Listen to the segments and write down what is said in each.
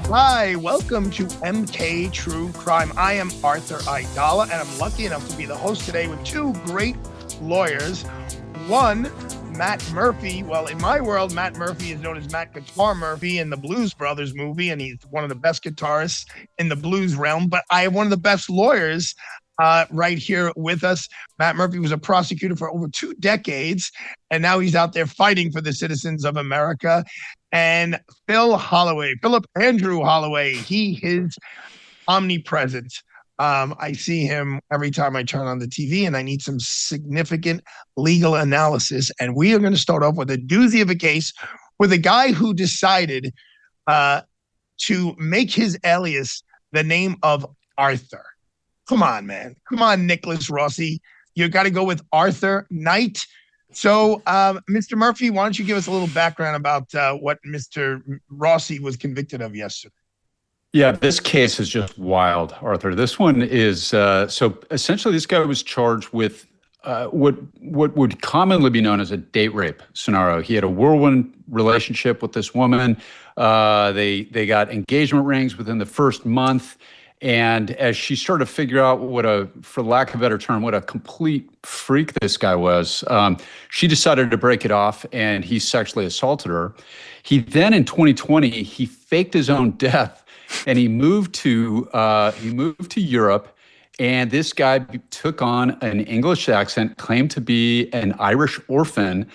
Hi, welcome to MK True Crime. I am Arthur Aidala, and I'm lucky enough to be the host today with two great lawyers. One, Matt Murphy. Well, in my world, Matt Murphy is known as Matt Guitar Murphy in the Blues Brothers movie, and he's one of the best guitarists in the blues realm. But I have one of the best lawyers right here with us. Matt Murphy was a prosecutor for over 2 decades, and now he's out there fighting for the citizens of America. And Phil Holloway, Philip Andrew Holloway, he is omnipresent. I see him every time I turn on the TV, and I need some significant legal analysis. And we are going to start off with a doozy of a case with a guy who decided to make his alias the name of Arthur. Come on, man. Come on, Nicholas Rossi. You got to go with Arthur Knight. So, Mr. Murphy, why don't you give us a little background about what Mr. Rossi was convicted of yesterday? Yeah, this case is just wild, Arthur. This one is, so essentially this guy was charged with what would commonly be known as a date rape scenario. He had a whirlwind relationship with this woman. They got engagement rings within the first month. And as she started to figure out for lack of a better term, what a complete freak this guy was, she decided to break it off, and he sexually assaulted her. He then, in 2020, he faked his own death, and he moved to Europe. And this guy took on an English accent, claimed to be an Irish orphan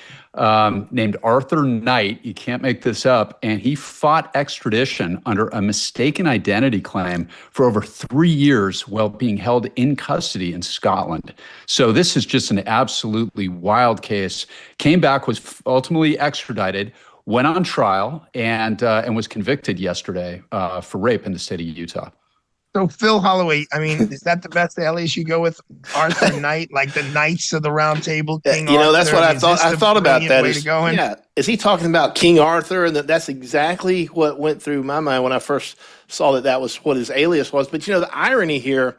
named Arthur Knight. You can't make this up. And he fought extradition under a mistaken identity claim for over 3 years while being held in custody in Scotland. So this is just an absolutely wild case. Came back, was ultimately extradited, went on trial, and was convicted yesterday for rape in the state of Utah. So Phil Holloway, I mean, is that the best alias you go with? Arthur Knight, like the Knights of the Round Table? King Arthur? That's what I thought. I thought about that. Is he talking about King Arthur? And that's exactly what went through my mind when I first saw that was what his alias was. But the irony here,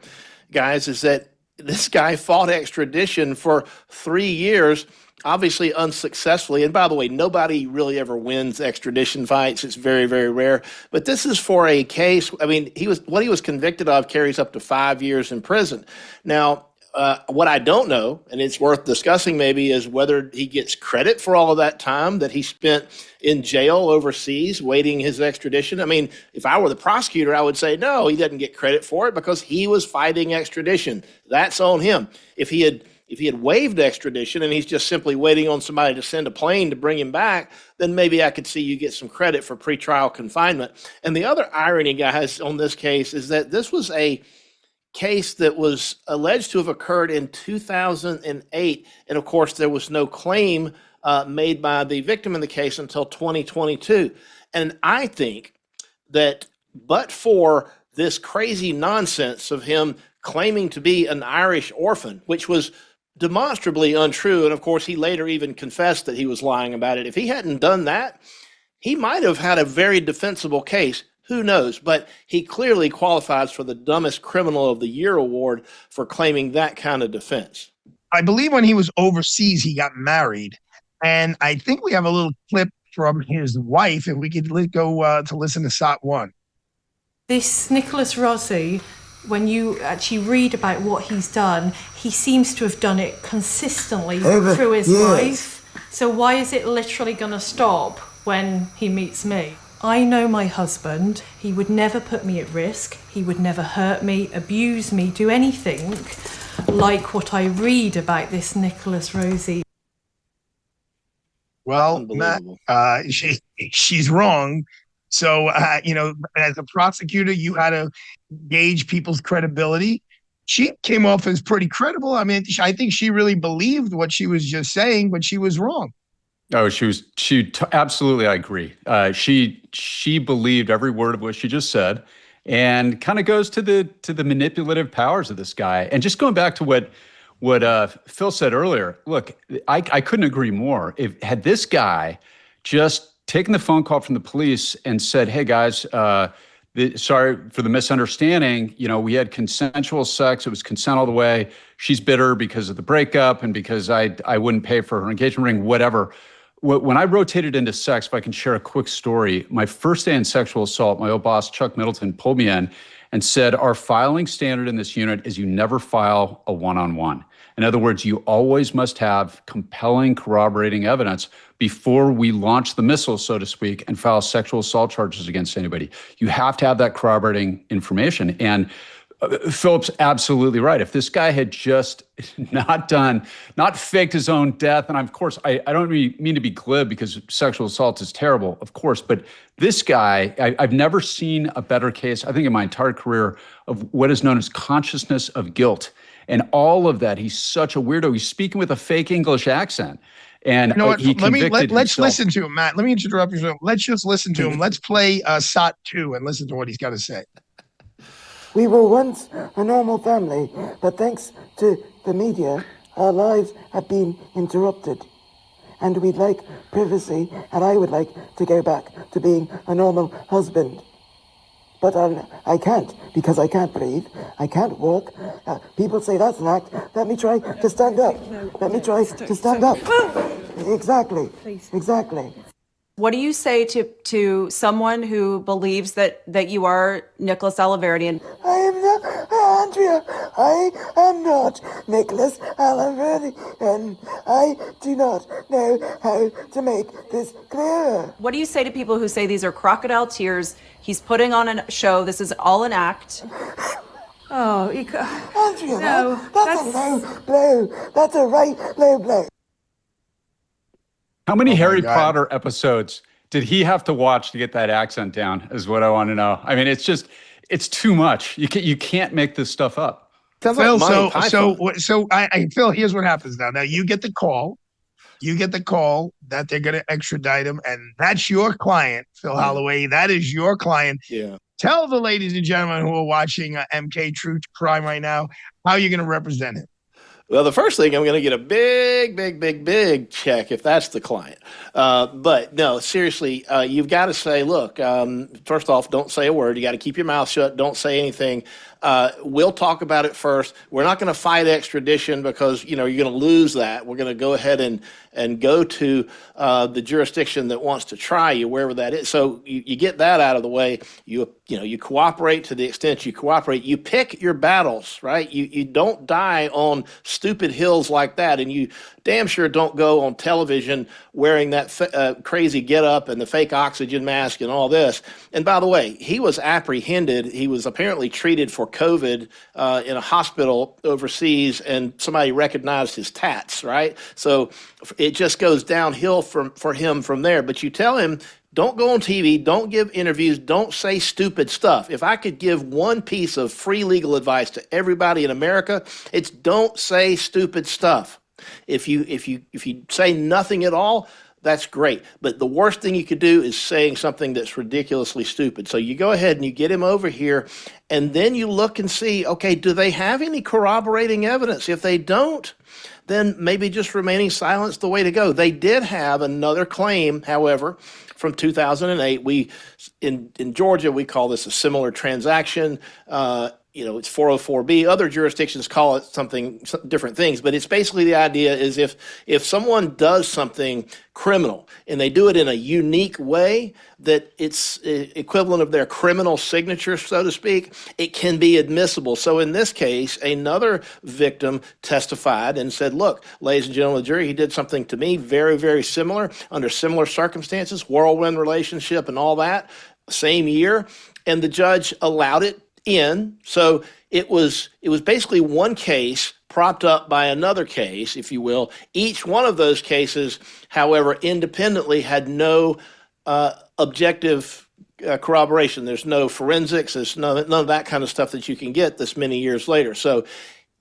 guys, is that this guy fought extradition for 3 years, obviously unsuccessfully. And by the way, nobody really ever wins extradition fights. It's very, very rare. But this is for a case. I mean, what he was convicted of carries up to 5 years in prison. Now, what I don't know, and it's worth discussing maybe, is whether he gets credit for all of that time that he spent in jail overseas waiting his extradition. I mean, if I were the prosecutor, I would say, no, he doesn't get credit for it because he was fighting extradition. That's on him. If he had waived extradition and he's just simply waiting on somebody to send a plane to bring him back, then maybe I could see you get some credit for pretrial confinement. And the other irony, guys, on this case is that this was a case that was alleged to have occurred in 2008. And of course, there was no claim made by the victim in the case until 2022. And I think that but for this crazy nonsense of him claiming to be an Irish orphan, which was demonstrably untrue, and of course he later even confessed that he was lying about it. If he hadn't done that, he might have had a very defensible case. Who knows? But he clearly qualifies for the Dumbest Criminal of the Year award for claiming that kind of defense. I believe when he was overseas, he got married. And I think we have a little clip from his wife, if we could go to listen to SOT 1. This Nicholas Rossi, when you actually read about what he's done, he seems to have done it consistently through his life. So why is it literally going to stop when he meets me? I know my husband. He would never put me at risk. He would never hurt me, abuse me, do anything like what I read about this Nicholas Rossi. Well, Matt, she's wrong. So, as a prosecutor, you had to gauge people's credibility. She came off as pretty credible. I mean, I think she really believed what she was just saying, but she was wrong. Oh, absolutely, I agree. She believed every word of what she just said, and kind of goes to the manipulative powers of this guy. And just going back to what Phil said earlier, look, I couldn't agree more. Had this guy just taken the phone call from the police and said, hey, guys, sorry for the misunderstanding. We had consensual sex. It was consent all the way. She's bitter because of the breakup and because I wouldn't pay for her engagement ring, whatever. when I rotated into sex, if I can share a quick story, my first day in sexual assault, my old boss, Chuck Middleton, pulled me in and said, our filing standard in this unit is you never file a one-on-one. In other words, you always must have compelling corroborating evidence before we launch the missile, so to speak, and file sexual assault charges against anybody. You have to have that corroborating information. And Philip's absolutely right. If this guy had just not faked his own death, and of course, I don't mean to be glib because sexual assault is terrible, of course, but this guy, I've never seen a better case, I think in my entire career, of what is known as consciousness of guilt. And all of that, he's such a weirdo. He's speaking with a fake English accent. And you know what? Let's himself. Listen to him, Matt. Let me interrupt you. Let's just listen to him. Let's play SOT 2 and listen to what he's got to say. We were once a normal family, but thanks to the media, our lives have been interrupted. And we'd like privacy, and I would like to go back to being a normal husband. But I can't, because I can't breathe, I can't walk. People say that's an act. Let me try to stand up. Let me try to stand up. Exactly, exactly. What do you say to someone who believes that you are Nicholas Alaverdi? I am not, Andrea, I am not Nicholas Alaverdi, and I do not know how to make this clear. What do you say to people who say these are crocodile tears? He's putting on a show. This is all an act. Oh, Andrea, no, that's a low blow. That's a right low blow. How many Harry Potter episodes did he have to watch to get that accent down, is what I want to know. I mean, it's too much. You can't make this stuff up. Phil, Phil, here's what happens now. Now you get the call. You get the call that they're going to extradite him, and that's your client, Phil Holloway. That is your client. Yeah. Tell the ladies and gentlemen who are watching MK True Crime right now how you're going to represent him. Well, the first thing, I'm going to get a big check if that's the client. But no, seriously, you've got to say, look, first off, don't say a word. You got to keep your mouth shut. Don't say anything. We'll talk about it first. We're not going to fight extradition because, you're going to lose that. We're going to go ahead and go to the jurisdiction that wants to try you, wherever that is. So you get that out of the way. You cooperate to the extent you cooperate. You pick your battles, right? You don't die on stupid hills like that, and you damn sure don't go on television wearing that crazy getup and the fake oxygen mask and all this. And by the way, he was apprehended. He was apparently treated for COVID in a hospital overseas, and somebody recognized his tats, right? So it just goes downhill for him from there. But you tell him, don't go on TV, don't give interviews, don't say stupid stuff. If I could give one piece of free legal advice to everybody in America, it's don't say stupid stuff. If you say nothing at all, that's great. But the worst thing you could do is saying something that's ridiculously stupid. So you go ahead and you get him over here, and then you look and see, okay, do they have any corroborating evidence? If they don't, then maybe just remaining silent is the way to go. They did have another claim, however, from 2008. In Georgia, we call this a similar transaction. It's 404B. Other jurisdictions call it some different things, but it's basically the idea is if someone does something criminal and they do it in a unique way that it's equivalent of their criminal signature, so to speak, it can be admissible. So in this case, another victim testified and said, look, ladies and gentlemen of the jury, he did something to me very, very similar under similar circumstances, whirlwind relationship and all that, same year, and the judge allowed it in. So it was basically one case propped up by another case, if you will. Each one of those cases, however, independently had no objective corroboration. There's no forensics. There's none of that kind of stuff that you can get this many years later. So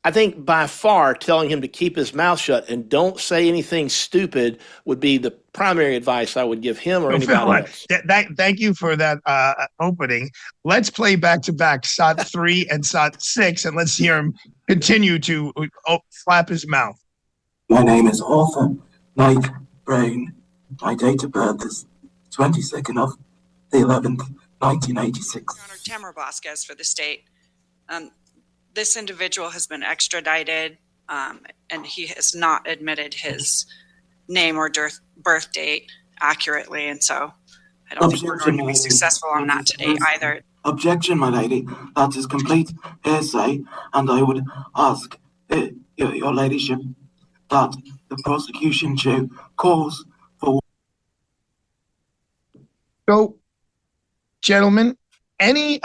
I think by far telling him to keep his mouth shut and don't say anything stupid would be the primary advice I would give him or anybody else. Thank you for that opening. Let's play back-to-back SOT 3 and SOT 6, and let's hear him continue to flap his mouth. My name is Arthur Knight Brown. My date of birth is 22nd of the 11th, 1986. Your Honor, Tamara Vasquez for the state. This individual has been extradited, and he has not admitted his name or birth date accurately, and so I don't think we're going to be successful on that today either. Objection, my lady. That is complete hearsay, and I would ask your ladyship that the prosecution should cause for. So, gentlemen, any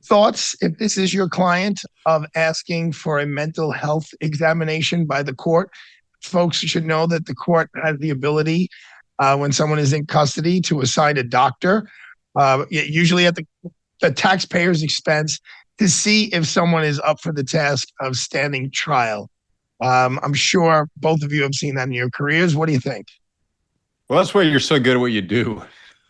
thoughts, if this is your client, of asking for a mental health examination by the court? Folks should know that the court has the ability, when someone is in custody, to assign a doctor, usually at the taxpayer's expense, to see if someone is up for the task of standing trial. I'm sure both of you have seen that in your careers. What do you think? Well, that's why you're so good at what you do,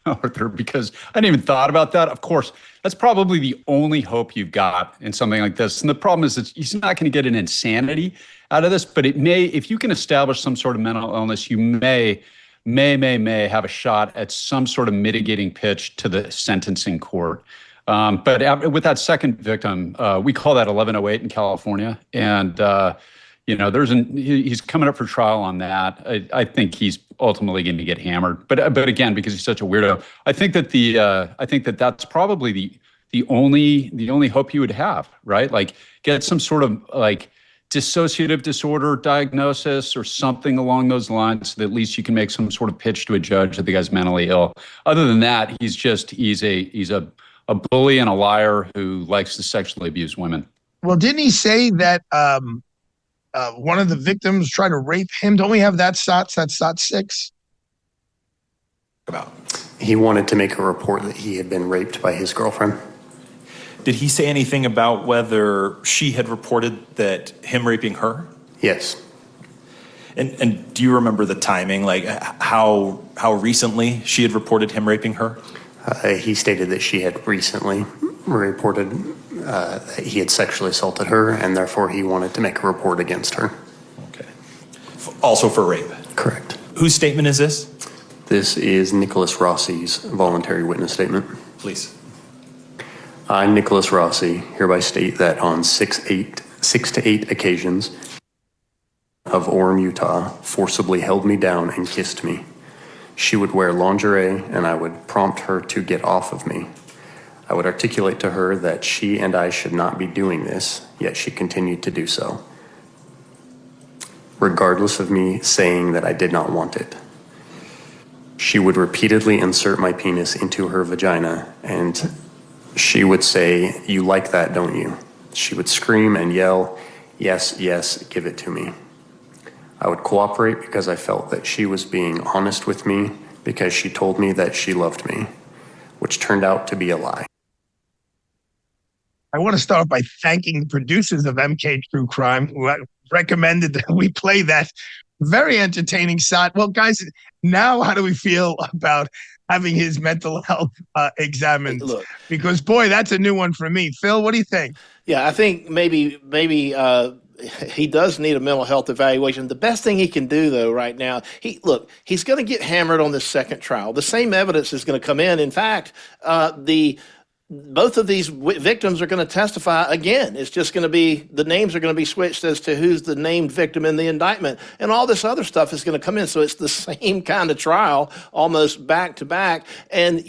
Arthur, because I didn't even thought about that. Of course, that's probably the only hope you've got in something like this. And the problem is that he's not going to get an insanity out of this, but it may, if you can establish some sort of mental illness, you may have a shot at some sort of mitigating pitch to the sentencing court. But with that second victim, we call that 1108 in California. And, he's coming up for trial on that. I think he's ultimately going to get hammered. But again, because he's such a weirdo, I think that that's probably the only hope you would have, right? Like get some sort of like dissociative disorder diagnosis or something along those lines, so that at least you can make some sort of pitch to a judge that the guy's mentally ill. Other than that, he's a bully and a liar who likes to sexually abuse women. Well, didn't he say that one of the victims tried to rape him? Don't we have that SOTS? That's SOTS 6? He wanted to make a report that he had been raped by his girlfriend. Did he say anything about whether she had reported that him raping her? Yes. And do you remember the timing, like how recently she had reported him raping her? He stated that she had recently reported that he had sexually assaulted her, and therefore he wanted to make a report against her. Okay. Also for rape? Correct. Whose statement is this? This is Nicholas Rossi's voluntary witness statement. Please. I, Nicholas Rossi, hereby state that on 6 to 8 occasions of Orem, Utah, forcibly held me down and kissed me. She would wear lingerie, and I would prompt her to get off of me. I would articulate to her that she and I should not be doing this, yet she continued to do so, regardless of me saying that I did not want it. She would repeatedly insert my penis into her vagina, and she would say, "You like that, don't you?" She would scream and yell, "Yes, yes, give it to me." I would cooperate because I felt that she was being honest with me, because she told me that she loved me, which turned out to be a lie. I want to start by thanking the producers of MK True Crime, who recommended that we play that very entertaining SOT. Well, guys, now how do we feel about having his mental health examined? Look, because boy, that's a new one for me. Phil, what do you think? Yeah, I think maybe he does need a mental health evaluation. The best thing he can do, though, right now, he's going to get hammered on this second trial. The same evidence is going to come in. In fact, both of these victims are going to testify again. It's just going to be, the names are going to be switched as to who's the named victim in the indictment. And all this other stuff is going to come in. So it's the same kind of trial, almost back to back. And,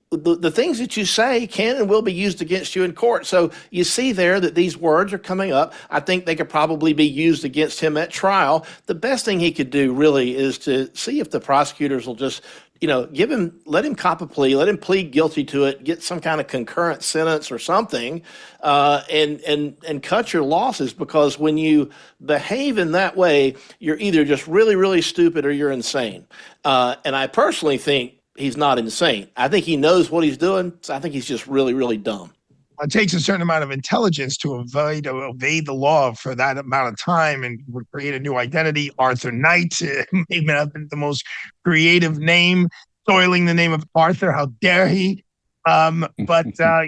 the things that you say can and will be used against you in court. So you see there that these words are coming up. I think they could probably be used against him at trial. The best thing he could do really is to see if the prosecutors will just, let him cop a plea, let him plead guilty to it, get some kind of concurrent sentence or something, and cut your losses, because when you behave in that way, you're either just really, really stupid or you're insane. And I personally think he's not insane. I think he knows what he's doing. So I think he's just really, really dumb. It takes a certain amount of intelligence to evade the law for that amount of time and create a new identity. Arthur Knight may have been the most creative name, soiling the name of Arthur. How dare he? But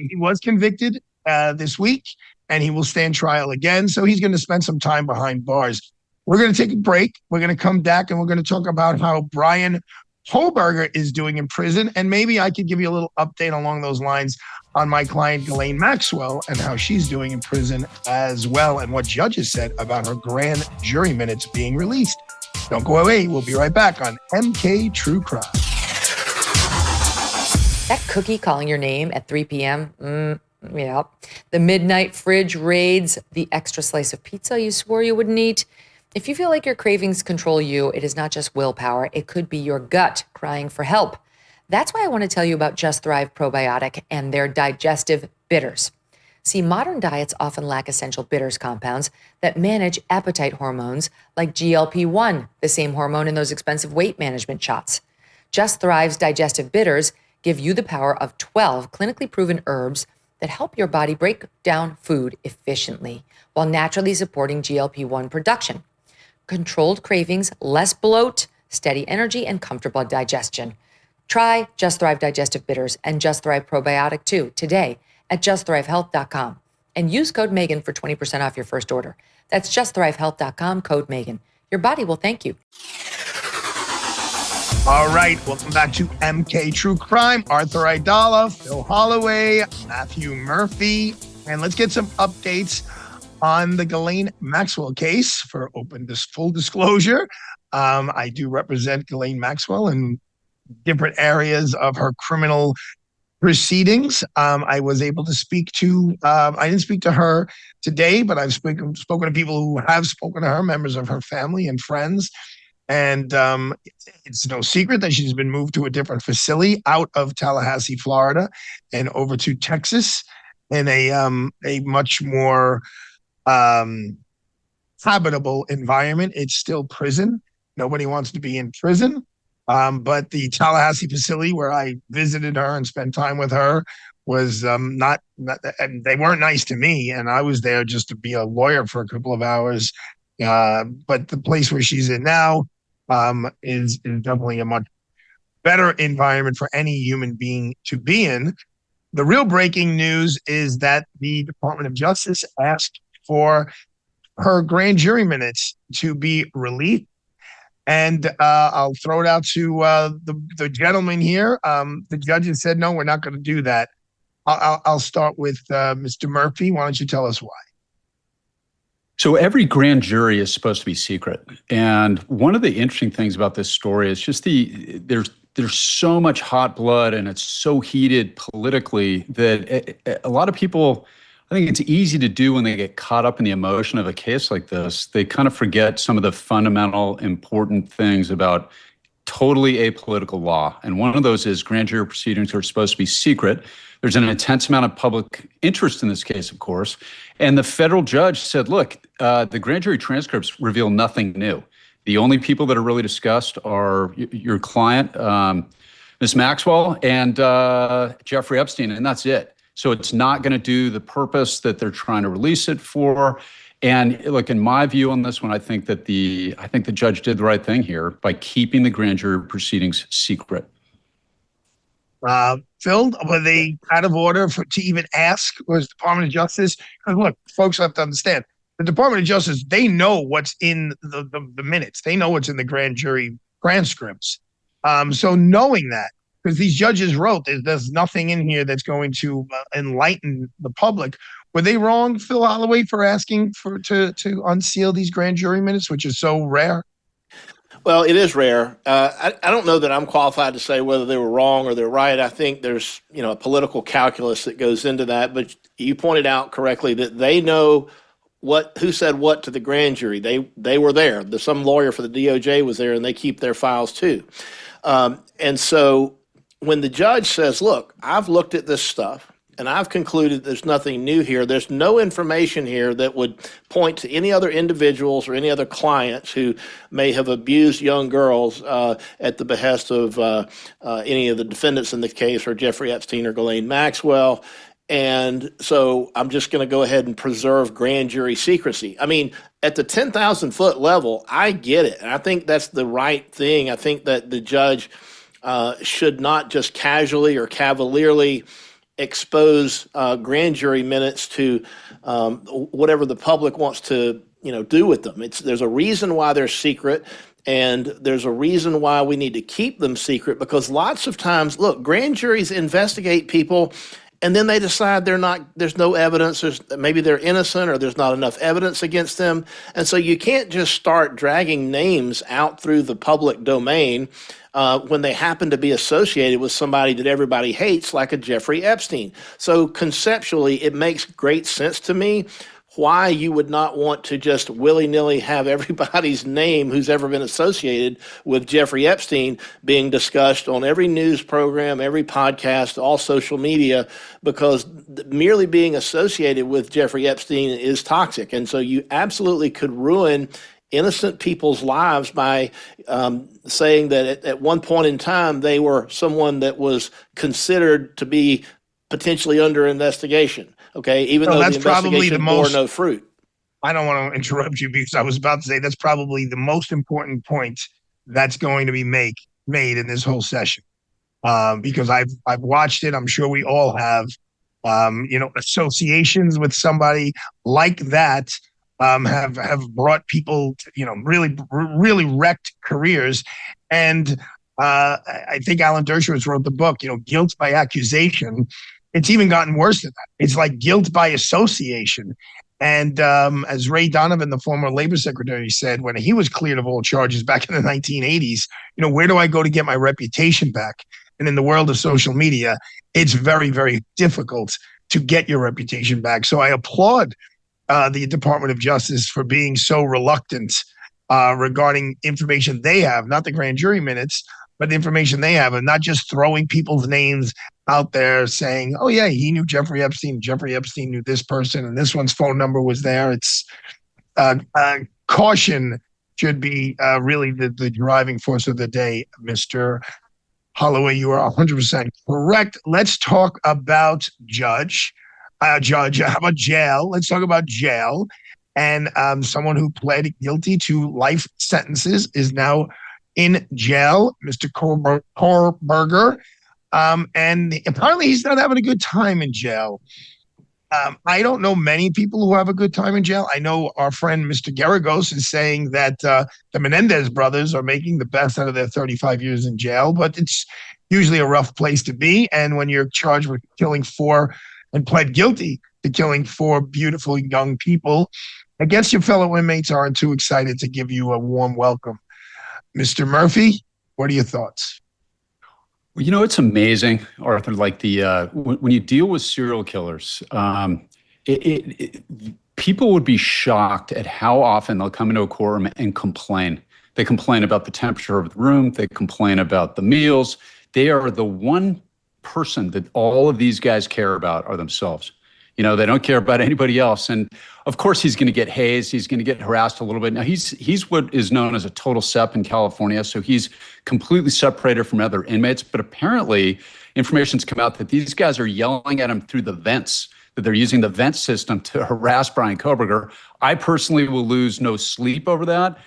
he was convicted this week, and he will stand trial again. So he's going to spend some time behind bars. We're going to take a break. We're going to come back, and we're going to talk about how Bryan Kohberger is doing in prison. And maybe I could give you a little update along those lines on my client, Ghislaine Maxwell, and how she's doing in prison as well, and what judges said about her grand jury minutes being released. Don't go away. We'll be right back on MK True Crime. That cookie calling your name at 3 p.m., yeah. The midnight fridge raids, the extra slice of pizza you swore you wouldn't eat. If you feel like your cravings control you, it is not just willpower. It could be your gut crying for help. That's why I want to tell you about Just Thrive Probiotic and their digestive bitters. See, modern diets often lack essential bitters compounds that manage appetite hormones like GLP-1, the same hormone in those expensive weight management shots. Just Thrive's digestive bitters give you the power of 12 clinically proven herbs that help your body break down food efficiently while naturally supporting GLP-1 production. Controlled cravings, less bloat, steady energy, and comfortable digestion. Try Just Thrive Digestive Bitters and Just Thrive Probiotic 2 today at justthrivehealth.com and use code Megan for 20% off your first order. That's justthrivehealth.com, code Megan. Your body will thank you. All right, welcome back to MK True Crime. Arthur Aidala, Phil Holloway, Matthew Murphy, and let's get some updates on the Ghislaine Maxwell case. For full disclosure, I do represent Ghislaine Maxwell in different areas of her criminal proceedings. I was able to speak to, I didn't speak to her today, but I've spoken to people who have spoken to her, members of her family and friends. And it's no secret that she's been moved to a different facility out of Tallahassee, Florida, and over to Texas in a much more habitable environment. It's still prison. Nobody wants to be in prison. But the Tallahassee facility where I visited her and spent time with her was not, they weren't nice to me. And I was there just to be a lawyer for a couple of hours. But the place where she's in now is definitely a much better environment for any human being to be in. The real breaking news is that the Department of Justice asked for her grand jury minutes to be released. And I'll throw it out to the gentleman here. The judges said, no, we're not going to do that. I'll start with Mr. Murphy. Why don't you tell us why? So every grand jury is supposed to be secret. And one of the interesting things about this story is just there's so much hot blood and it's so heated politically that a lot of people, I think it's easy to do when they get caught up in the emotion of a case like this. They kind of forget some of the fundamental important things about totally apolitical law. And one of those is grand jury proceedings are supposed to be secret. There's an intense amount of public interest in this case, of course. And the federal judge said, look, the grand jury transcripts reveal nothing new. The only people that are really discussed are your client, Ms. Maxwell, and Jeffrey Epstein, and that's it. So it's not going to do the purpose that they're trying to release it for. And look, in my view on this one, I think the judge did the right thing here by keeping the grand jury proceedings secret. Phil, were they out of order to even ask? Was the Department of Justice? Because look, folks have to understand, the Department of Justice, they know what's in the minutes. They know what's in the grand jury transcripts. So knowing that, because these judges wrote, there's nothing in here that's going to enlighten the public. Were they wrong, Phil Holloway, for asking to unseal these grand jury minutes, which is so rare? Well, it is rare. I don't know that I'm qualified to say whether they were wrong or they're right. I think there's a political calculus that goes into that. But you pointed out correctly that they know who said what to the grand jury. They were there. Some lawyer for the DOJ was there, and they keep their files too. And so when the judge says, look, I've looked at this stuff and I've concluded there's nothing new here. There's no information here that would point to any other individuals or any other clients who may have abused young girls at the behest of any of the defendants in the case, or Jeffrey Epstein or Ghislaine Maxwell. And so I'm just going to go ahead and preserve grand jury secrecy. I mean, at the 10,000-foot level, I get it. And I think that's the right thing. I think that the judge should not just casually or cavalierly expose grand jury minutes to whatever the public wants to do with them. There's a reason why they're secret, and there's a reason why we need to keep them secret, because lots of times, look, grand juries investigate people and then they decide there's no evidence, maybe they're innocent or there's not enough evidence against them. And so you can't just start dragging names out through the public domain when they happen to be associated with somebody that everybody hates, like a Jeffrey Epstein. So conceptually, it makes great sense to me why you would not want to just willy-nilly have everybody's name who's ever been associated with Jeffrey Epstein being discussed on every news program, every podcast, all social media, because merely being associated with Jeffrey Epstein is toxic. And so you absolutely could ruin innocent people's lives by saying that at one point in time they were someone that was considered to be potentially under investigation. Okay, even though the investigation bore no fruit. I don't want to interrupt you because I was about to say that's probably the most important point that's going to be made in this whole session. Because I've watched it. I'm sure we all have. Associations with somebody like that have brought people to, really wrecked careers. And I think Alan Dershowitz wrote the book, Guilt by Accusation. It's even gotten worse than that. It's like guilt by association. And as Ray Donovan, the former labor secretary, said when he was cleared of all charges back in the 1980s, where do I go to get my reputation back? And in the world of social media, it's very, very difficult to get your reputation back. So I applaud the Department of Justice for being so reluctant regarding information they have, not the grand jury minutes, but the information they have, and not just throwing people's names out there saying, oh, yeah, he knew Jeffrey Epstein. Jeffrey Epstein knew this person, and this one's phone number was there. It's caution should be really the driving force of the day, Mr. Holloway. You are 100% correct. Let's talk about how about jail? Let's talk about jail. And someone who pled guilty to life sentences is now in jail, Mr. Kohberger. And apparently he's not having a good time in jail. I don't know many people who have a good time in jail. I know our friend Mr. Garagos is saying that the Menendez brothers are making the best out of their 35 years in jail, but it's usually a rough place to be. And when you're charged with killing 4 and pled guilty to killing 4 beautiful young people, I guess your fellow inmates aren't too excited to give you a warm welcome. Mr. Murphy, what are your thoughts? Well, it's amazing, Arthur, like when you deal with serial killers, people would be shocked at how often they'll come into a courtroom and complain. They complain about the temperature of the room. They complain about the meals. They are the one person that all of these guys care about are themselves. They don't care about anybody else. And of course, he's going to get hazed. He's going to get harassed a little bit. Now, he's what is known as a total SEP in California. So he's completely separated from other inmates. But apparently, information's come out that these guys are yelling at him through the vents, that they're using the vent system to harass Bryan Kohberger. I personally will lose no sleep over that.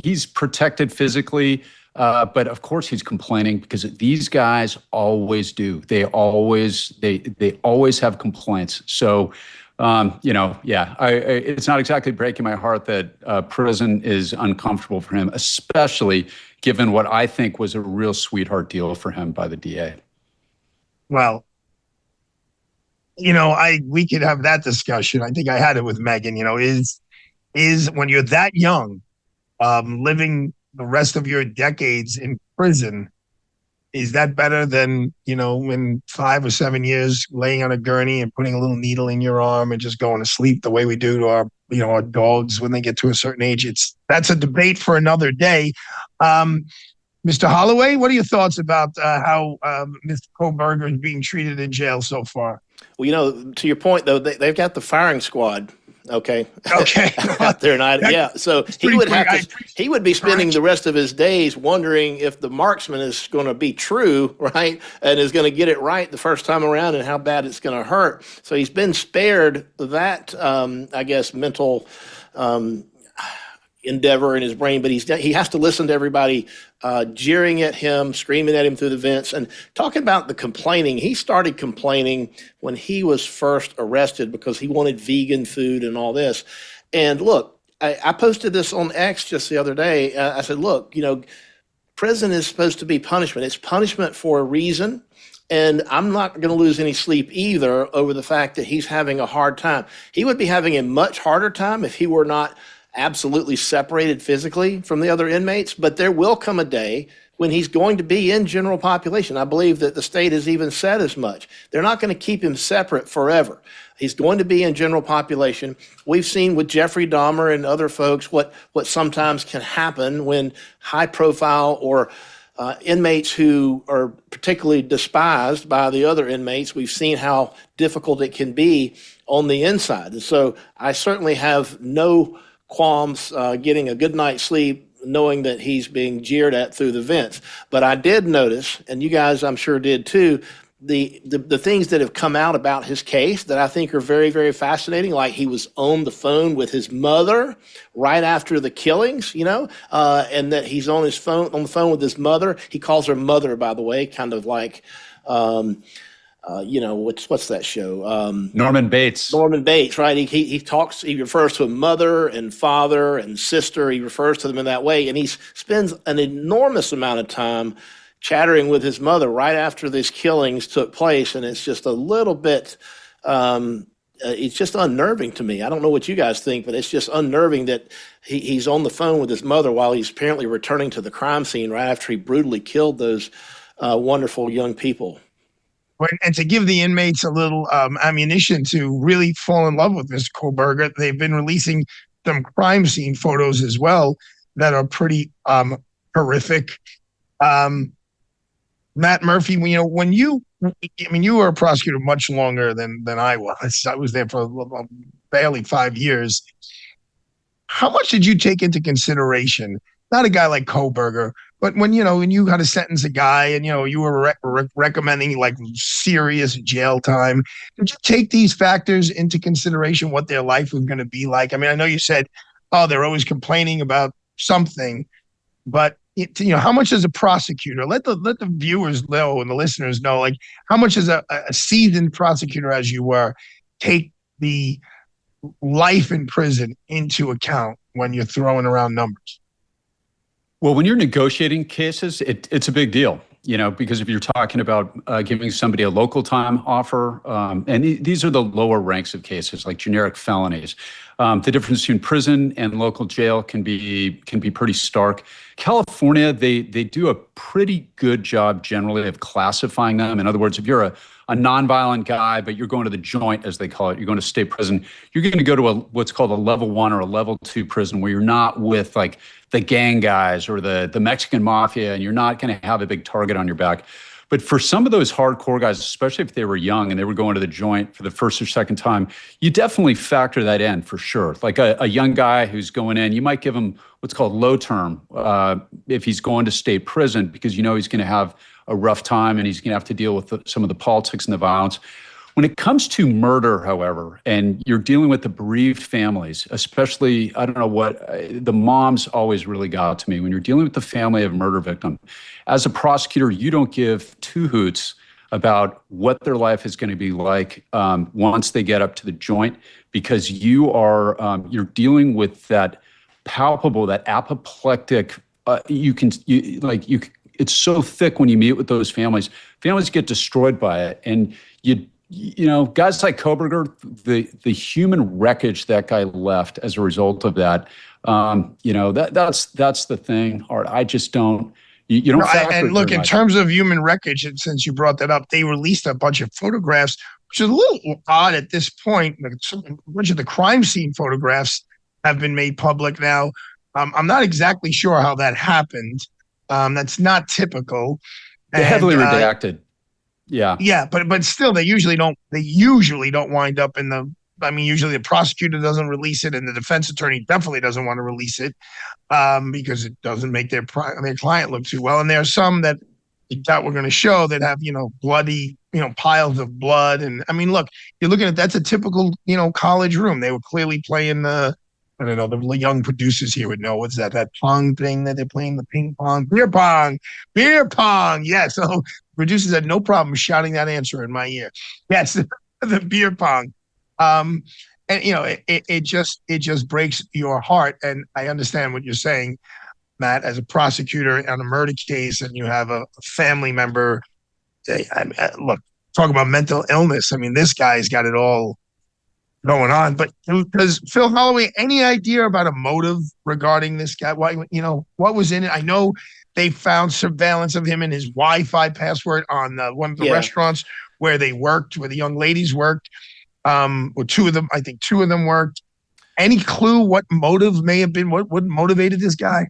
He's protected physically. But of course he's complaining because these guys always do. They always have complaints. So, it's not exactly breaking my heart that prison is uncomfortable for him, especially given what I think was a real sweetheart deal for him by the DA. Well, we could have that discussion. I think I had it with Megan. Is when you're that young, living the rest of your decades in prison, is that better than, in 5 or 7 years laying on a gurney and putting a little needle in your arm and just going to sleep the way we do to our dogs when they get to a certain age? That's a debate for another day. Mr. Holloway, what are your thoughts about how Mr. Kohberger is being treated in jail so far? Well, to your point, though, they've got the firing squad. Okay. Out there, so he would be spending the rest of his days wondering if the marksman is going to be true, right, and is going to get it right the first time around, and how bad it's going to hurt. So he's been spared that, mental endeavor in his brain, but he has to listen to everybody jeering at him, screaming at him through the vents. And talking about the complaining, he started complaining when he was first arrested because he wanted vegan food and all this. And look, I posted this on X just the other day. I said, look, prison is supposed to be punishment. It's punishment for a reason. And I'm not going to lose any sleep either over the fact that he's having a hard time. He would be having a much harder time if he were not absolutely separated physically from the other inmates. But there will come a day when he's going to be in general population. I believe that the state has even said as much. They're not going to keep him separate forever. He's going to be in general population. We've seen with Jeffrey Dahmer and other folks what sometimes can happen when high profile or inmates who are particularly despised by the other inmates. We've seen how difficult it can be on the inside. And so I certainly have no qualms getting a good night's sleep knowing that he's being jeered at through the vents. But I did notice, and you guys I'm sure did too, the things that have come out about his case that I think are very, very fascinating, like he was on the phone with his mother right after the killings, and that he's on the phone with his mother. He calls her mother, by the way, kind of like, what's that show? Norman Bates. Norman Bates, right? He refers to a mother and father and sister. He refers to them in that way, and he spends an enormous amount of time chattering with his mother right after these killings took place, and it's just a little bit, it's just unnerving to me. I don't know what you guys think, but it's just unnerving that he's on the phone with his mother while he's apparently returning to the crime scene right after he brutally killed those wonderful young people. And to give the inmates a little ammunition to really fall in love with Mr. Kohberger, they've been releasing some crime scene photos as well that are pretty horrific. Matt Murphy, when you were a prosecutor much longer than I was. I was there for barely 5 years. How much did you take into consideration, not a guy like Kohberger, but when you had to sentence a guy and, you were recommending like serious jail time, did you take these factors into consideration, what their life was going to be like? I mean, I know you said, they're always complaining about something, but how much as a prosecutor, let the viewers know and the listeners know, like how much as a seasoned prosecutor as you were, take the life in prison into account when you're throwing around numbers? Well, when you're negotiating cases, it's a big deal, because if you're talking about giving somebody a local time offer, and these are the lower ranks of cases like generic felonies. The difference between prison and local jail can be pretty stark. California, they do a pretty good job generally of classifying them. In other words, if you're a nonviolent guy, but you're going to the joint, as they call it, you're going to state prison, you're going to go to what's called a level 1 or a level 2 prison where you're not with like the gang guys or the Mexican mafia, and you're not going to have a big target on your back. But for some of those hardcore guys, especially if they were young and they were going to the joint for the first or second time, you definitely factor that in for sure. Like a young guy who's going in, you might give him what's called low term if he's going to state prison, because he's going to have a rough time and he's going to have to deal with some of the politics and the violence. When it comes to murder, however, and you're dealing with the bereaved families, especially, I don't know what, the moms always really got to me. When you're dealing with the family of a murder victim, as a prosecutor, you don't give two hoots about what their life is going to be like once they get up to the joint, because you're dealing with that palpable, that apoplectic, it's so thick when you meet with those families. Families get destroyed by it. And guys like Kohberger, the human wreckage that guy left as a result of that, that's the thing, Art. I just don't. You don't. And look, in terms of human wreckage, and since you brought that up, they released a bunch of photographs, which is a little odd at this point. A bunch of the crime scene photographs have been made public now. I'm not exactly sure how that happened. That's not typical. They're heavily redacted. Yeah. Yeah, but still, they usually don't wind up in the. I mean, usually the prosecutor doesn't release it, and the defense attorney definitely doesn't want to release it because it doesn't make their client look too well. And there are some that we're going to show that have bloody piles of blood. And I mean, look, you're looking at that's a typical college room. They were clearly playing the. I don't know, the young producers here would know what's that pong thing that they're playing, the ping pong, beer pong. Yeah, so producers had no problem shouting that answer in my ear. Yes, the beer pong. And it just breaks your heart. And I understand what you're saying. Matt, as a prosecutor on a murder case, and you have a family member. Look, talk about mental illness. I mean, this guy's got it all going on. But does Phil Holloway any idea about a motive regarding this guy? Why, what was in it? I know they found surveillance of him and his Wi-Fi password on one of the restaurants where they worked, where the young ladies worked. Or two of them worked. Any clue what motive may have been? What motivated this guy?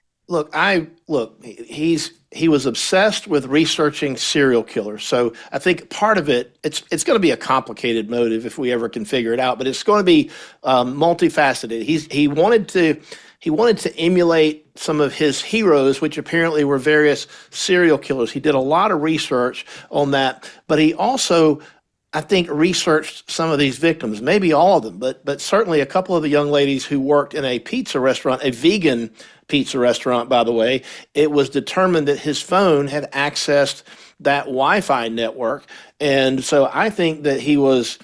He was obsessed with researching serial killers. So I think part of it, it's going to be a complicated motive if we ever can figure it out, but it's going to be multifaceted. He wanted to emulate some of his heroes, which apparently were various serial killers. He did a lot of research on that, but he also, I think, researched some of these victims, maybe all of them, but certainly a couple of the young ladies who worked in a pizza restaurant, a vegan pizza restaurant, by the way. It was determined that his phone had accessed that Wi-Fi network. And so I think that he was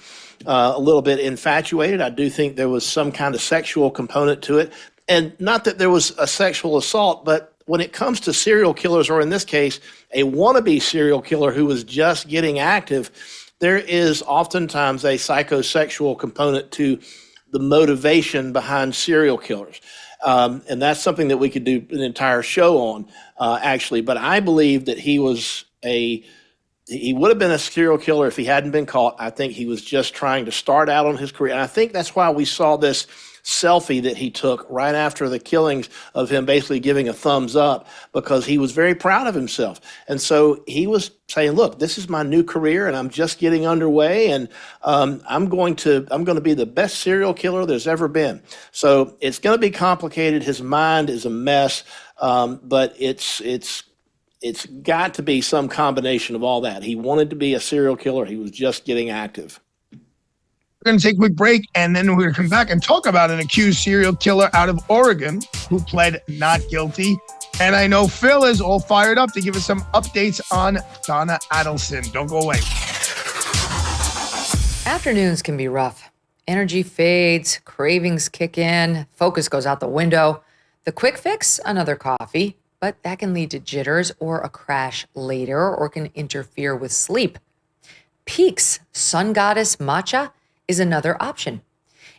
a little bit infatuated. I do think there was some kind of sexual component to it. And not that there was a sexual assault, but when it comes to serial killers, or in this case, a wannabe serial killer who was just getting active, there is oftentimes a psychosexual component to the motivation behind serial killers. And that's something that we could do an entire show on, actually. But I believe that he would have been a serial killer if he hadn't been caught. I think he was just trying to start out on his career. And I think that's why we saw this selfie that he took right after the killings of him basically giving a thumbs up, because he was very proud of himself. And so he was saying, look, this is my new career and I'm just getting underway, and I'm going to be the best serial killer there's ever been. So it's going to be complicated. His mind is a mess, but it's got to be some combination of all that. He wanted to be a serial killer. He was just getting active. We're going to take a quick break, and then we're going to come back and talk about an accused serial killer out of Oregon who pled not guilty. And I know Phil is all fired up to give us some updates on Donna Adelson. Don't go away. Afternoons can be rough. Energy fades, cravings kick in, focus goes out the window. The quick fix, another coffee, but that can lead to jitters or a crash later, or can interfere with sleep. Peak's Sun Goddess Matcha is another option.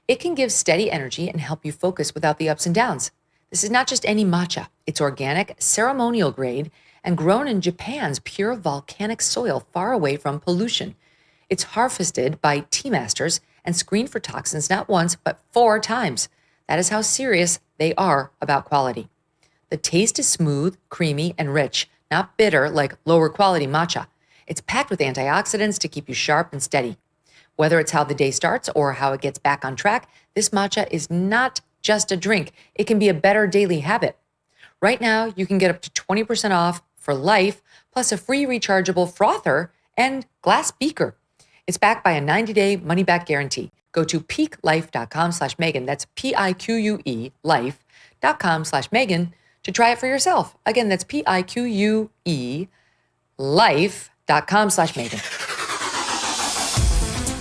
It can give steady energy and help you focus without the ups and downs. This is not just any matcha. It's organic, ceremonial grade, and grown in Japan's pure volcanic soil far away from pollution. It's harvested by tea masters and screened for toxins not once, but 4 times. That is how serious they are about quality. The taste is smooth, creamy, and rich, not bitter like lower quality matcha. It's packed with antioxidants to keep you sharp and steady. Whether it's how the day starts or how it gets back on track, this matcha is not just a drink. It can be a better daily habit. Right now, you can get up to 20% off for life, plus a free rechargeable frother and glass beaker. It's backed by a 90-day money-back guarantee. Go to peaklife.com/Megan. That's PIQUE life.com/Megan to try it for yourself. Again, that's PIQUE life.com/Megan.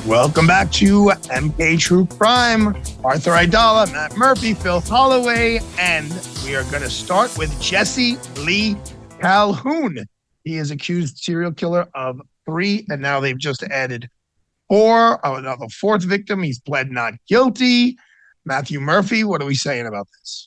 Welcome back to MK True Crime. Arthur Aidala, Matt Murphy, Phil Holloway, and we are going to start with Jesse Lee Calhoun. He is accused serial killer of 3, and now they've just added 4. Now the 4th victim, he's pled not guilty. Matthew Murphy, what are we saying about this?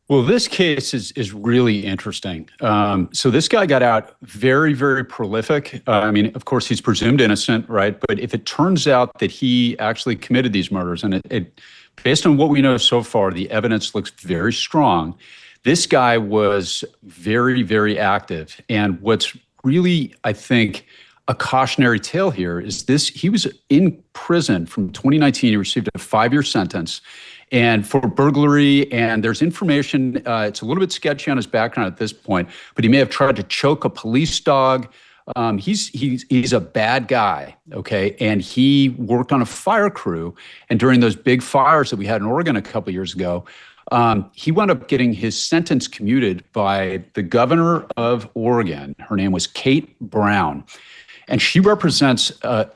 Well, this case is really interesting. So this guy got out very, very prolific. I mean, of course, he's presumed innocent, right? But if it turns out that he actually committed these murders, and it based on what we know so far, the evidence looks very strong. This guy was very, very active. And what's really, I think, a cautionary tale here is this: he was in prison from 2019. He received a 5-year sentence. And for burglary, and there's information, it's a little bit sketchy on his background at this point, but he may have tried to choke a police dog. He's a bad guy, okay? And he worked on a fire crew. And during those big fires that we had in Oregon a couple of years ago, he wound up getting his sentence commuted by the governor of Oregon. Her name was Kate Brown. And she represents a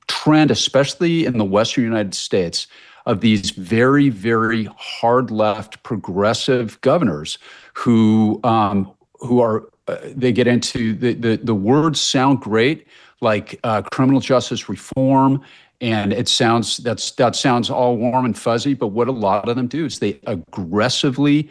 trend, especially in the Western United States, of these very, very hard left progressive governors who are they get into the words sound great, like criminal justice reform, and that sounds all warm and fuzzy. But what a lot of them do is they aggressively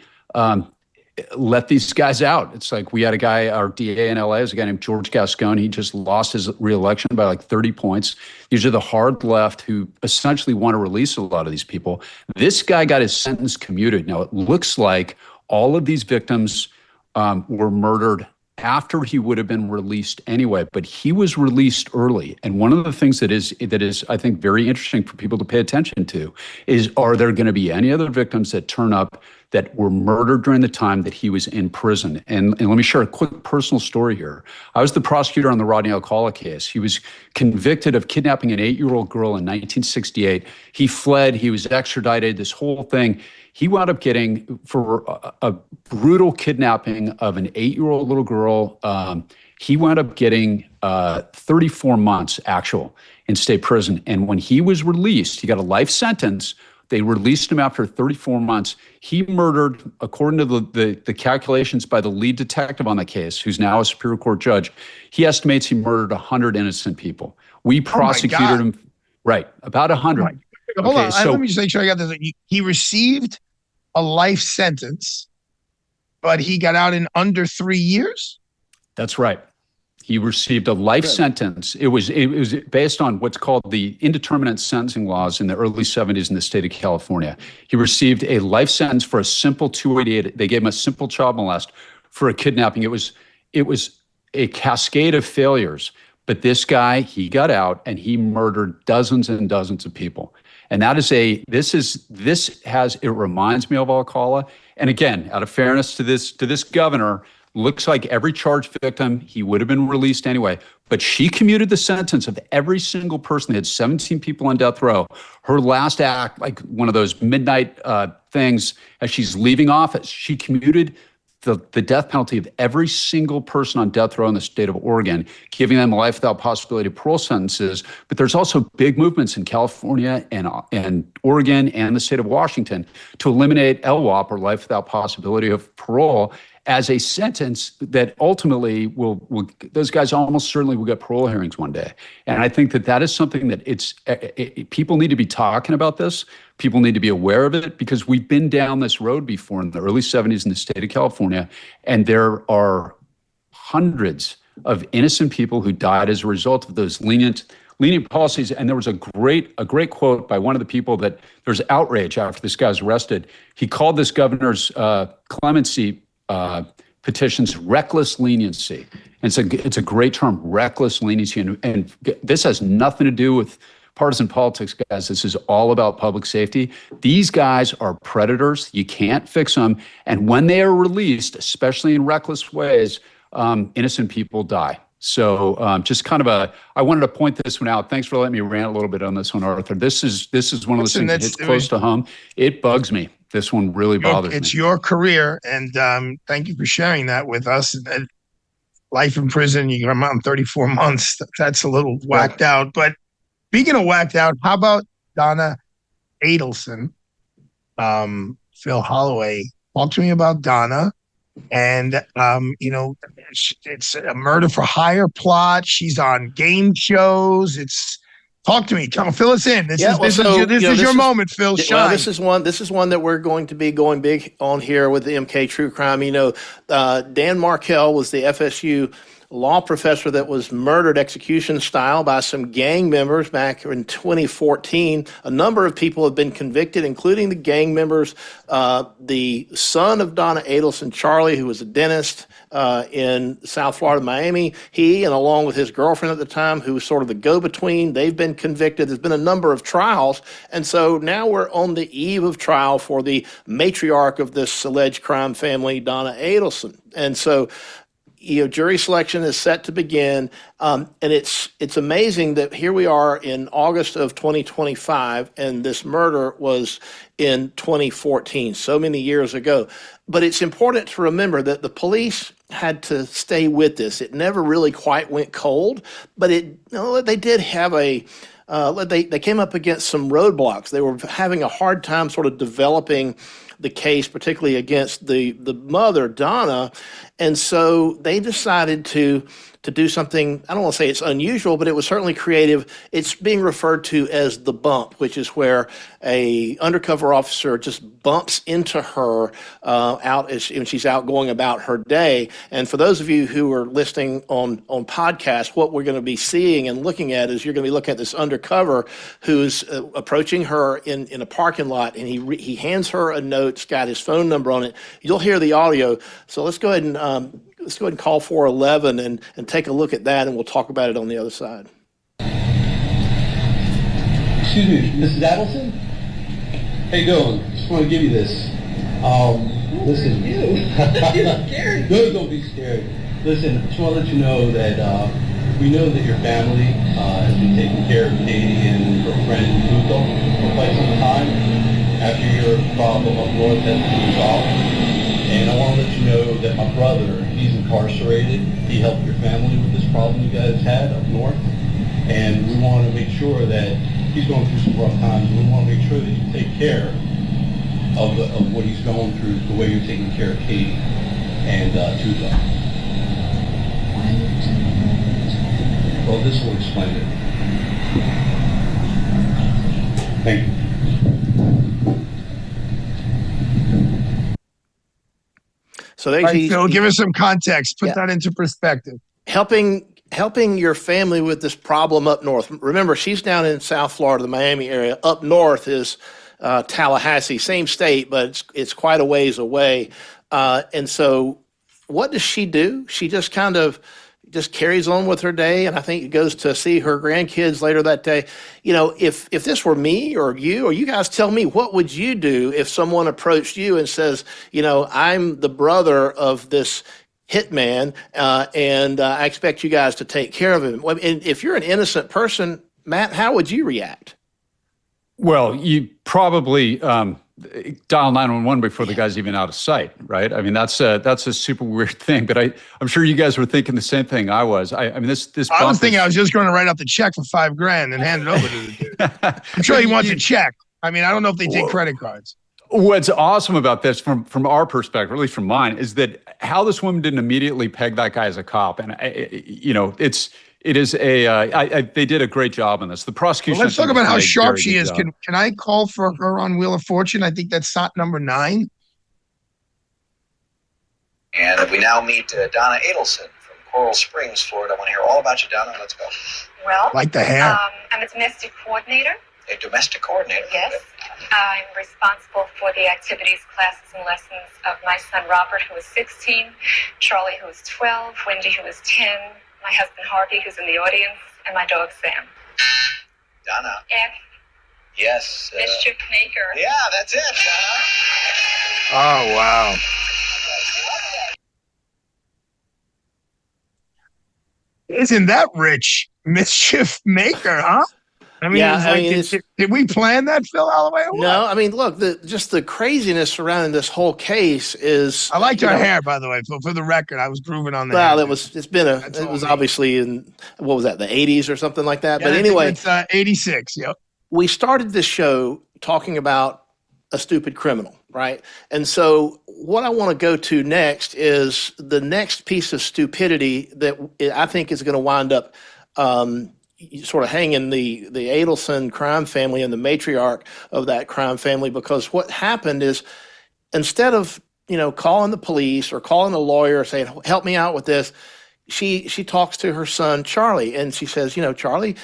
let these guys out. It's like we had a guy, our DA in LA is a guy named George Gascon. He just lost his reelection by like 30 points. These are the hard left who essentially want to release a lot of these people. This guy got his sentence commuted. Now, it looks like all of these victims were murdered after he would have been released anyway, but he was released early. And one of the things that is, I think, very interesting for people to pay attention to is, are there going to be any other victims that turn up that were murdered during the time that he was in prison? And let me share a quick personal story here. I was the prosecutor on the Rodney Alcala case. He was convicted of kidnapping an 8-year-old girl in 1968. He fled. He was extradited, this whole thing. He wound up getting, for a brutal kidnapping of an 8-year-old little girl, he wound up getting 34 months actual in state prison. And when he was released, he got a life sentence. They released him after 34 months. He murdered, according to the calculations by the lead detective on the case, who's now a Superior Court judge, he estimates he murdered 100 innocent people. We prosecuted him, right, about 100. Right. Hold on, let me just make sure I got this. He received a life sentence, but he got out in under 3 years? That's right. He received a life sentence. It was based on what's called the indeterminate sentencing laws in the early 70s in the state of California. He received a life sentence for a simple 288. They gave him a simple child molest for a kidnapping. It was a cascade of failures. But this guy, he got out and he murdered dozens and dozens of people. And it reminds me of Alcala. And again, out of fairness to this governor, looks like every charged victim, he would have been released anyway. But she commuted the sentence of every single person. They had 17 people on death row. Her last act, like one of those midnight things, as she's leaving office, she commuted the death penalty of every single person on death row in the state of Oregon, giving them life without possibility of parole sentences. But there's also big movements in California and Oregon and the state of Washington to eliminate LWOP, or life without possibility of parole, as a sentence that ultimately will those guys almost certainly will get parole hearings one day. And I think that is something that people need to be talking about this. People need to be aware of it, because we've been down this road before in the early 70s in the state of California, and there are hundreds of innocent people who died as a result of those lenient policies. And there was a great quote by one of the people that there's outrage after this guy was arrested. He called this governor's clemency petitions reckless leniency. And it's a great term, reckless leniency. And this has nothing to do with partisan politics, guys. This is all about public safety. These guys are predators. You can't fix them. And when they are released, especially in reckless ways, innocent people die. So I wanted to point this one out. Thanks for letting me rant a little bit on this one, Arthur. This is one of those things that hits close to home. It bugs me. This one really bothers me. It's your career, and thank you for sharing that with us. Life in prison, you come out in 34 months. That's a little whacked out. But speaking of whacked out, how about Donna Adelson? Phil Holloway, talk to me about Donna. And, it's a murder for hire plot. She's on game shows. Talk to me. Come on, fill us in. This is your moment, Phil. Shine. Well, this is one that we're going to be going big on here with the MK True Crime. Dan Markel was the FSU law professor that was murdered execution style by some gang members back in 2014. A number of people have been convicted, including the gang members. The son of Donna Adelson, Charlie, who was a dentist in South Florida, Miami, he, and along with his girlfriend at the time, who was sort of the go-between, they've been convicted. There's been a number of trials. And so now we're on the eve of trial for the matriarch of this alleged crime family, Donna Adelson. And so jury selection is set to begin, and it's amazing that here we are in August of 2025, and this murder was in 2014, so many years ago. But it's important to remember that the police had to stay with this. It never really quite went cold, but they did have a they came up against some roadblocks. They were having a hard time sort of developing the case, particularly against the mother, Donna. And so they decided to do something, I don't want to say it's unusual, but it was certainly creative. It's being referred to as the bump, which is where a undercover officer just bumps into her when she's out going about her day. And for those of you who are listening on podcasts, what we're going to be seeing and looking at is you're going to be looking at this undercover who's approaching her in a parking lot, and he hands her a note. It's got his phone number on it. You'll hear the audio. So let's go ahead and call 411 and take a look at that, and we'll talk about it on the other side. Excuse me, Mrs. Adelson? How you doing? Just want to give you this. Listen. You're scared. No, don't be scared. Listen, I just want to let you know that we know that your family has been taking care of Katie and her friend Luto for quite some time after your problem up north has been resolved. And I want to let you know that my brother, he's incarcerated. He helped your family with this problem you guys had up north. And we want to make sure that he's going through some rough times. We want to make sure that you take care of what he's going through the way you're taking care of Katie and Tuto. Well, this will explain it. Thank you. So Phil, give us some context. Put that into perspective. Helping your family with this problem up north. Remember, she's down in South Florida, the Miami area. Up north is Tallahassee, same state, but it's quite a ways away. And so what does she do? She just kind of carries on with her day, and I think goes to see her grandkids later that day. You know, if this were me or you guys tell me, what would you do if someone approached you and says, you know, I'm the brother of this hitman, and I expect you guys to take care of him. And if you're an innocent person, Matt, how would you react? Well, you probably dial 911 before the guy's even out of sight, right? I mean, that's a super weird thing, but I'm sure you guys were thinking the same thing I was. I mean, this. I was thinking I was just going to write out the check for $5,000 and hand it over to the dude. I'm sure he wants a check. I mean, I don't know if they take credit cards. What's awesome about this, from our perspective, or at least from mine, is that how this woman didn't immediately peg that guy as a cop, and they did a great job on this. The prosecution. Well, let's talk about how sharp she is. Can I call for her on Wheel of Fortune? I think that's SOT number 9. And we now meet Donna Adelson from Coral Springs, Florida. I want to hear all about you, Donna. Let's go. Well, like the hair. I'm a domestic coordinator. A domestic coordinator? Yes. I'm responsible for the activities, classes, and lessons of my son Robert, who is 16, Charlie, who is 12, Wendy, who is 10, my husband Harvey, who's in the audience, and my dog Sam. Donna. F. Yes. Mischief maker. Yeah, that's it, Donna. Oh, wow. Isn't that rich? Mischief maker, huh? I mean, did we plan that, Phil Holloway? No, I mean, look, just the craziness surrounding this whole case is. I liked her hair, by the way, for the record. I was grooving on that. Well, it was obviously in, what was that, the 80s or something like that. Yeah, but anyway, it's 86. Yep. We started this show talking about a stupid criminal, right? And so what I want to go to next is the next piece of stupidity that I think is going to wind up sort of hanging the Adelson crime family and the matriarch of that crime family, because what happened is, instead of, calling the police or calling a lawyer saying, help me out with this, she talks to her son, Charlie, and she says, Charlie,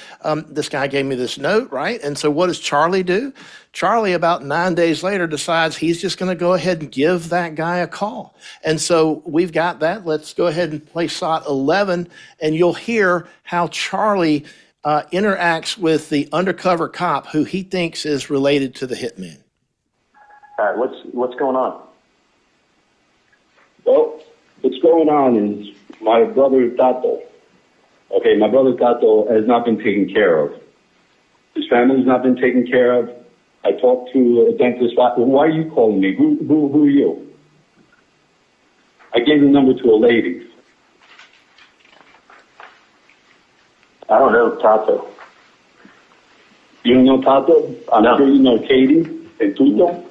this guy gave me this note, right? And so what does Charlie do? Charlie, about 9 days later, decides he's just going to go ahead and give that guy a call. And so we've got that. Let's go ahead and play SOT 11, and you'll hear how Charlie interacts with the undercover cop who he thinks is related to the hitman. All right, what's going on? Well, what's going on is my brother Tato. Okay, my brother Tato has not been taken care of. His family's not been taken care of. I talked to a dentist. Why are you calling me? Who are you? I gave the number to a lady. I don't know Tato. You don't know Tato? I'm sure you know Katie and Tuto.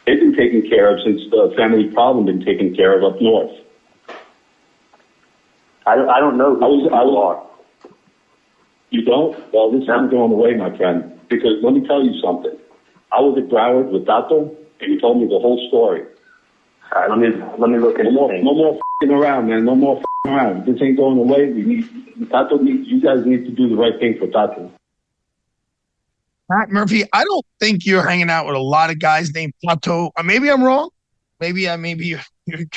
They've been taken care of since the family problem been taken care of up north. I don't know who you are. You don't? Well, this isn't going away, my friend. Because let me tell you something. I was at Broward with Tato, and he told me the whole story. All right, let me look at it. No more f***ing around, man. No more f***ing around. This ain't going away. You guys need to do the right thing for Tato. Matt Murphy, I don't think you're hanging out with a lot of guys named Tato. Maybe I'm wrong. Maybe you're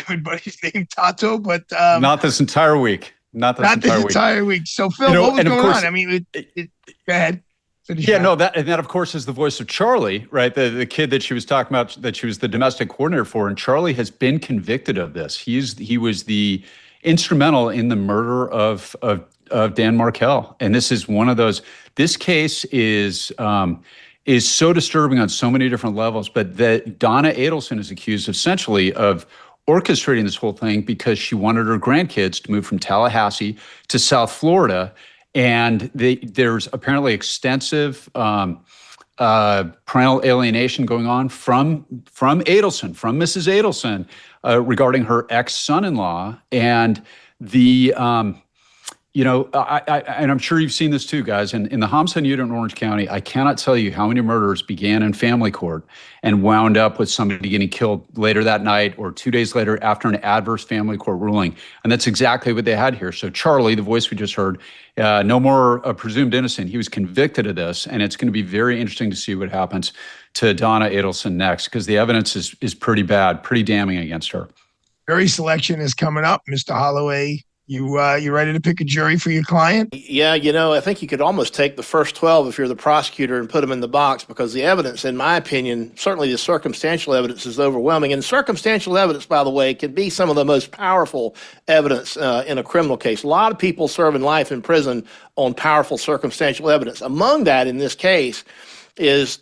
good buddies named Tato, but not this entire week. Not this entire week. So Phil, what was going on? I mean, go ahead. That of course is the voice of Charlie, right? The kid that she was talking about, that she was the domestic coordinator for, and Charlie has been convicted of this. He was the instrumental in the murder of Dan Markel, and this is one of those. This case is so disturbing on so many different levels. But that Donna Adelson is accused essentially of orchestrating this whole thing because she wanted her grandkids to move from Tallahassee to South Florida. And there's apparently extensive parental alienation going on from Adelson, from Mrs. Adelson, regarding her ex-son-in-law. And and I'm sure you've seen this too, guys. In the homicide unit in Orange County, I cannot tell you how many murders began in family court and wound up with somebody getting killed later that night or 2 days later after an adverse family court ruling. And that's exactly what they had here. So Charlie, the voice we just heard, no more presumed innocent. He was convicted of this, and it's going to be very interesting to see what happens to Donna Adelson next, because the evidence is pretty bad, pretty damning against her. Jury selection is coming up, Mr. Holloway. You ready to pick a jury for your client? Yeah, I think you could almost take the first 12 if you're the prosecutor and put them in the box, because the evidence, in my opinion, certainly the circumstantial evidence is overwhelming. And circumstantial evidence, by the way, can be some of the most powerful evidence in a criminal case. A lot of people serving life in prison on powerful circumstantial evidence. Among that, in this case, is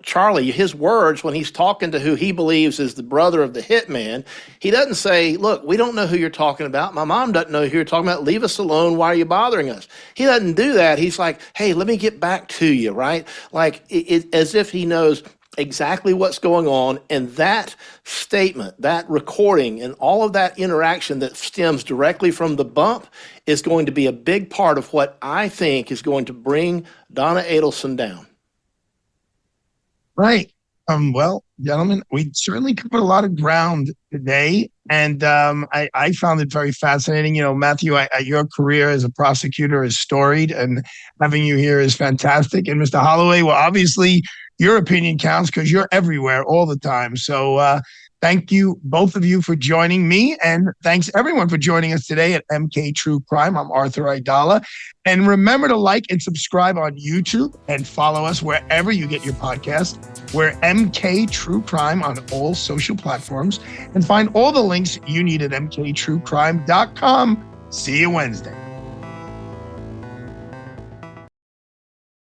Charlie, his words when he's talking to who he believes is the brother of the hitman, he doesn't say, look, we don't know who you're talking about. My mom doesn't know who you're talking about. Leave us alone. Why are you bothering us? He doesn't do that. He's like, hey, let me get back to you, right? Like as if he knows exactly what's going on. And that statement, that recording, and all of that interaction that stems directly from the bump is going to be a big part of what I think is going to bring Donna Adelson down. Right. Well, gentlemen, we certainly covered a lot of ground today, and I found it very fascinating. Matthew, your career as a prosecutor is storied, and having you here is fantastic. And Mr. Holloway, well, obviously, your opinion counts because you're everywhere all the time. So thank you, both of you, for joining me, and thanks everyone for joining us today at MK True Crime. I'm Arthur Aidala. And remember to like and subscribe on YouTube and follow us wherever you get your podcast. We're MK True Crime on all social platforms, and find all the links you need at mktruecrime.com. See you Wednesday.